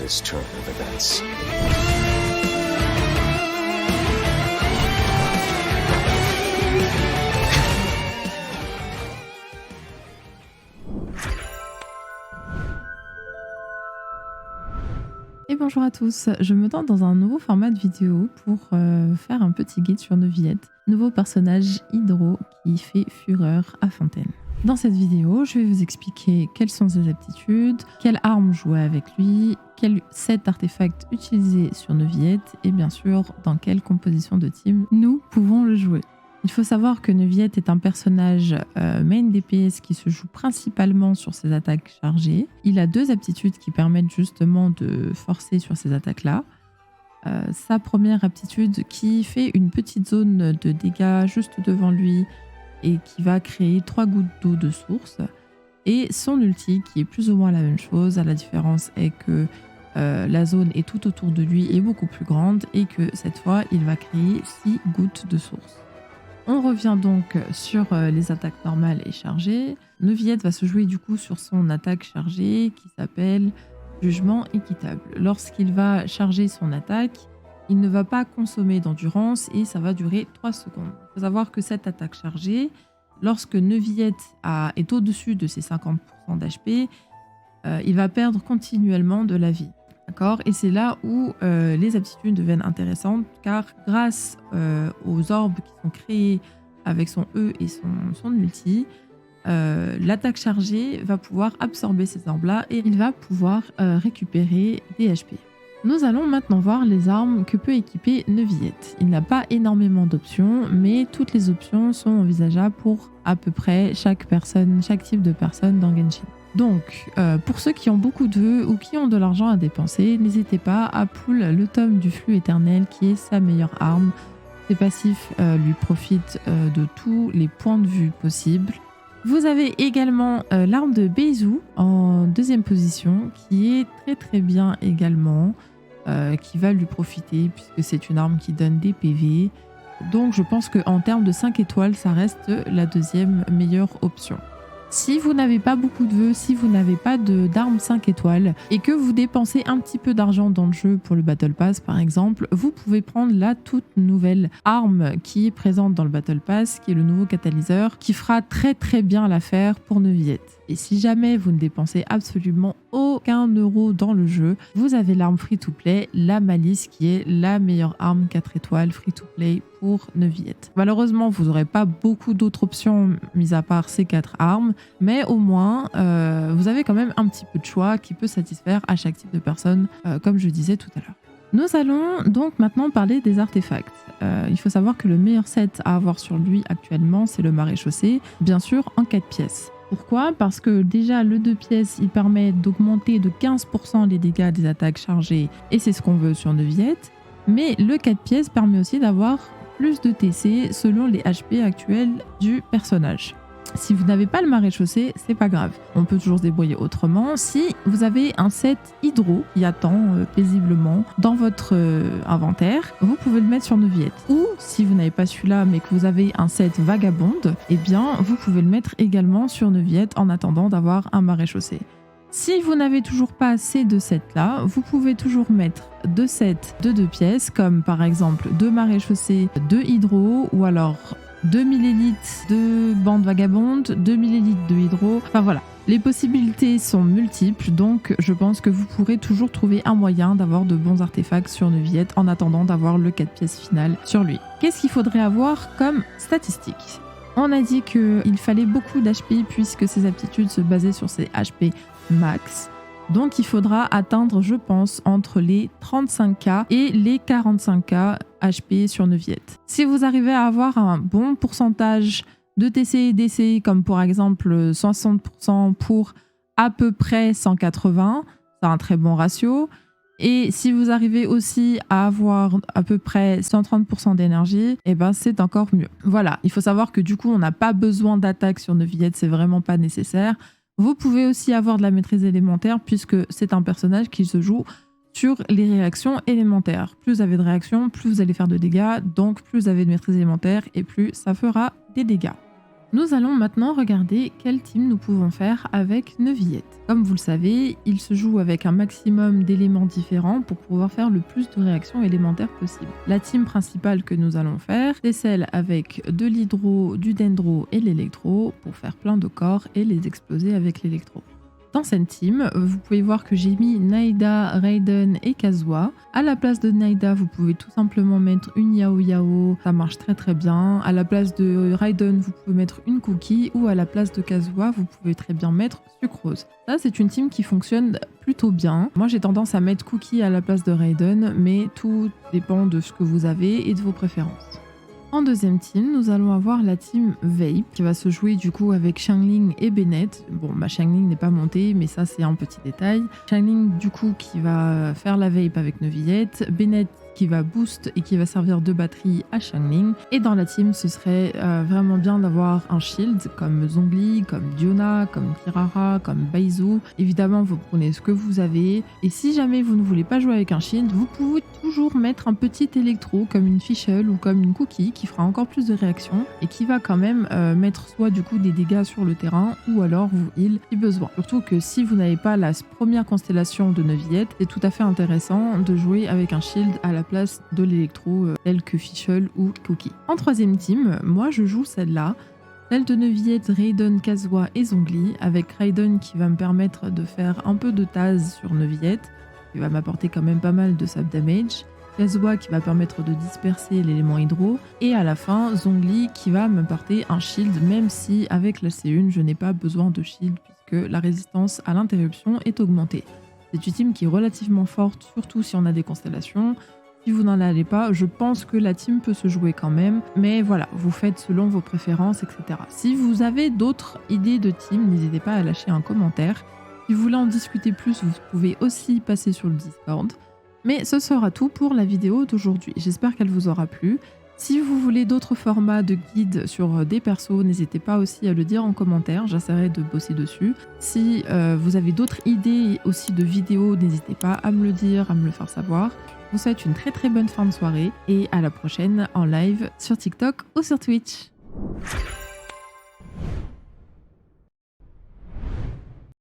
this turn of events. Et bonjour à tous, je me tente dans un nouveau format de vidéo pour faire un petit guide sur Neuvillette, nouveau personnage Hydro qui fait fureur à Fontaine. Dans cette vidéo, je vais vous expliquer quelles sont ses aptitudes, quelle arme jouer avec lui, quel set d'artefacts utiliser sur Neuvillette et bien sûr dans quelle composition de team nous pouvons le jouer. Il faut savoir que Neuvillette est un personnage main DPS qui se joue principalement sur ses attaques chargées. Il a deux aptitudes qui permettent justement de forcer sur ces attaques-là. Sa première aptitude qui fait une petite zone de dégâts juste devant lui et qui va créer 3 gouttes d'eau de source. Et son ulti qui est plus ou moins la même chose. La différence est que la zone est tout autour de lui et beaucoup plus grande et que cette fois il va créer 6 gouttes de source. On revient donc sur les attaques normales et chargées. Neuvillette va se jouer du coup sur son attaque chargée qui s'appelle Jugement équitable. Lorsqu'il va charger son attaque, il ne va pas consommer d'endurance et ça va durer 3 secondes. Il faut savoir que cette attaque chargée, lorsque Neuvillette est au-dessus de ses 50% d'HP, il va perdre continuellement de la vie. D'accord ? Et c'est là où les aptitudes deviennent intéressantes car grâce aux orbes qui sont créés avec son E et son ulti, l'attaque chargée va pouvoir absorber ces orbes-là et il va pouvoir récupérer des HP. Nous allons maintenant voir les armes que peut équiper Neuvillette. Il n'a pas énormément d'options, mais toutes les options sont envisageables pour à peu près chaque type de personne dans Genshin. Donc, pour ceux qui ont beaucoup de vœux ou qui ont de l'argent à dépenser, n'hésitez pas à pull le tome du flux éternel qui est sa meilleure arme. Ses passifs lui profitent de tous les points de vue possibles. Vous avez également l'arme de Beizu en deuxième position qui est très très bien également, qui va lui profiter puisque c'est une arme qui donne des PV. Donc je pense qu'en termes de 5 étoiles, ça reste la deuxième meilleure option. Si vous n'avez pas beaucoup de vœux, si vous n'avez pas d'armes 5 étoiles et que vous dépensez un petit peu d'argent dans le jeu pour le Battle Pass par exemple, vous pouvez prendre la toute nouvelle arme qui est présente dans le Battle Pass, qui est le nouveau catalyseur, qui fera très très bien l'affaire pour Neuvillette. Et si jamais vous ne dépensez absolument aucun euro dans le jeu, vous avez l'arme free-to-play, la Malice, qui est la meilleure arme 4 étoiles free-to-play pour Neuvillette. Malheureusement, vous n'aurez pas beaucoup d'autres options, mis à part ces 4 armes, mais au moins, vous avez quand même un petit peu de choix qui peut satisfaire à chaque type de personne, comme je disais tout à l'heure. Nous allons donc maintenant parler des artefacts. Il faut savoir que le meilleur set à avoir sur lui actuellement, c'est le maréchaussée, bien sûr en 4 pièces. Pourquoi ? Parce que déjà le 2 pièces, il permet d'augmenter de 15% les dégâts des attaques chargées et c'est ce qu'on veut sur Neuvillette. Mais le 4 pièces permet aussi d'avoir plus de TC selon les HP actuels du personnage. Si vous n'avez pas le maréchaussée, c'est pas grave. On peut toujours se débrouiller autrement. Si vous avez un set Hydro qui attend paisiblement dans votre inventaire, vous pouvez le mettre sur Neuvillette. Ou si vous n'avez pas celui-là mais que vous avez un set Vagabonde, eh bien vous pouvez le mettre également sur Neuvillette en attendant d'avoir un maréchaussée. Si vous n'avez toujours pas ces deux sets-là, vous pouvez toujours mettre 2 sets de 2 pièces, comme par exemple 2 maréchaussées, 2 Hydro, ou alors 2000 élites de bande vagabonde, 2000 élites de Hydro, enfin voilà. Les possibilités sont multiples, donc je pense que vous pourrez toujours trouver un moyen d'avoir de bons artefacts sur Neuvillette en attendant d'avoir le 4 pièces final sur lui. Qu'est-ce qu'il faudrait avoir comme statistiques ? On a dit qu'il fallait beaucoup d'HP puisque ses aptitudes se basaient sur ses HP max. Donc il faudra atteindre, je pense, entre les 35k et les 45k HP sur Neuvillette. Si vous arrivez à avoir un bon pourcentage de TC et DC, comme par exemple 60% pour à peu près 180, c'est un très bon ratio. Et si vous arrivez aussi à avoir à peu près 130% d'énergie, eh ben c'est encore mieux. Voilà, il faut savoir que du coup, on n'a pas besoin d'attaque sur Neuvillette, c'est vraiment pas nécessaire. Vous pouvez aussi avoir de la maîtrise élémentaire puisque c'est un personnage qui se joue sur les réactions élémentaires. Plus vous avez de réactions, plus vous allez faire de dégâts, donc plus vous avez de maîtrise élémentaire et plus ça fera des dégâts. Nous allons maintenant regarder quel team nous pouvons faire avec Neuvillette. Comme vous le savez, il se joue avec un maximum d'éléments différents pour pouvoir faire le plus de réactions élémentaires possible. La team principale que nous allons faire, c'est celle avec de l'hydro, du dendro et l'électro pour faire plein de corps et les exploser avec l'électro. Dans cette team, vous pouvez voir que j'ai mis Naida, Raiden et Kazuha. À la place de Naida, vous pouvez tout simplement mettre une Yao Yao, ça marche très très bien. À la place de Raiden, vous pouvez mettre une Cookie, ou à la place de Kazuha, vous pouvez très bien mettre Sucrose. Ça, c'est une team qui fonctionne plutôt bien. Moi, j'ai tendance à mettre Cookie à la place de Raiden, mais tout dépend de ce que vous avez et de vos préférences. En deuxième team, nous allons avoir la team Vape qui va se jouer du coup avec Xiangling et Bennett. Bon, Xiangling n'est pas montée, mais ça c'est un petit détail. Xiangling du coup qui va faire la Vape avec Neuvillette, Bennett qui va boost et qui va servir de batterie à Xiangling. Et dans la team, ce serait vraiment bien d'avoir un shield comme Zhongli, comme Diona, comme Kirara, comme Baizu. Évidemment, vous prenez ce que vous avez. Et si jamais vous ne voulez pas jouer avec un shield, vous pouvez toujours mettre un petit électro comme une Fischl ou comme une Cookie qui fera encore plus de réactions et qui va quand même mettre soit du coup des dégâts sur le terrain ou alors vous heal si besoin. Surtout que si vous n'avez pas la première constellation de Neuvillette, c'est tout à fait intéressant de jouer avec un shield à la place de l'électro tel que Fischl ou Cookie. En troisième team, moi je joue celle-là, celle de Neuvillette, Raiden, Kazuha et Zhongli, avec Raiden qui va me permettre de faire un peu de Taz sur Neuvillette, qui va m'apporter quand même pas mal de sub damage, Kazuha qui va permettre de disperser l'élément hydro, et à la fin Zhongli qui va m'apporter un shield, même si avec la C1 je n'ai pas besoin de shield puisque la résistance à l'interruption est augmentée. C'est une team qui est relativement forte, surtout si on a des constellations. Si vous n'en avez pas, je pense que la team peut se jouer quand même, mais voilà, vous faites selon vos préférences, etc. Si vous avez d'autres idées de team, n'hésitez pas à lâcher un commentaire. Si vous voulez en discuter plus, vous pouvez aussi passer sur le Discord. Mais ce sera tout pour la vidéo d'aujourd'hui. J'espère qu'elle vous aura plu. Si vous voulez d'autres formats de guides sur des persos, n'hésitez pas aussi à le dire en commentaire, j'essaierai de bosser dessus. Si vous avez d'autres idées aussi de vidéos, n'hésitez pas à me le dire, à me le faire savoir. Je vous souhaite une très très bonne fin de soirée et à la prochaine en live sur TikTok ou sur Twitch.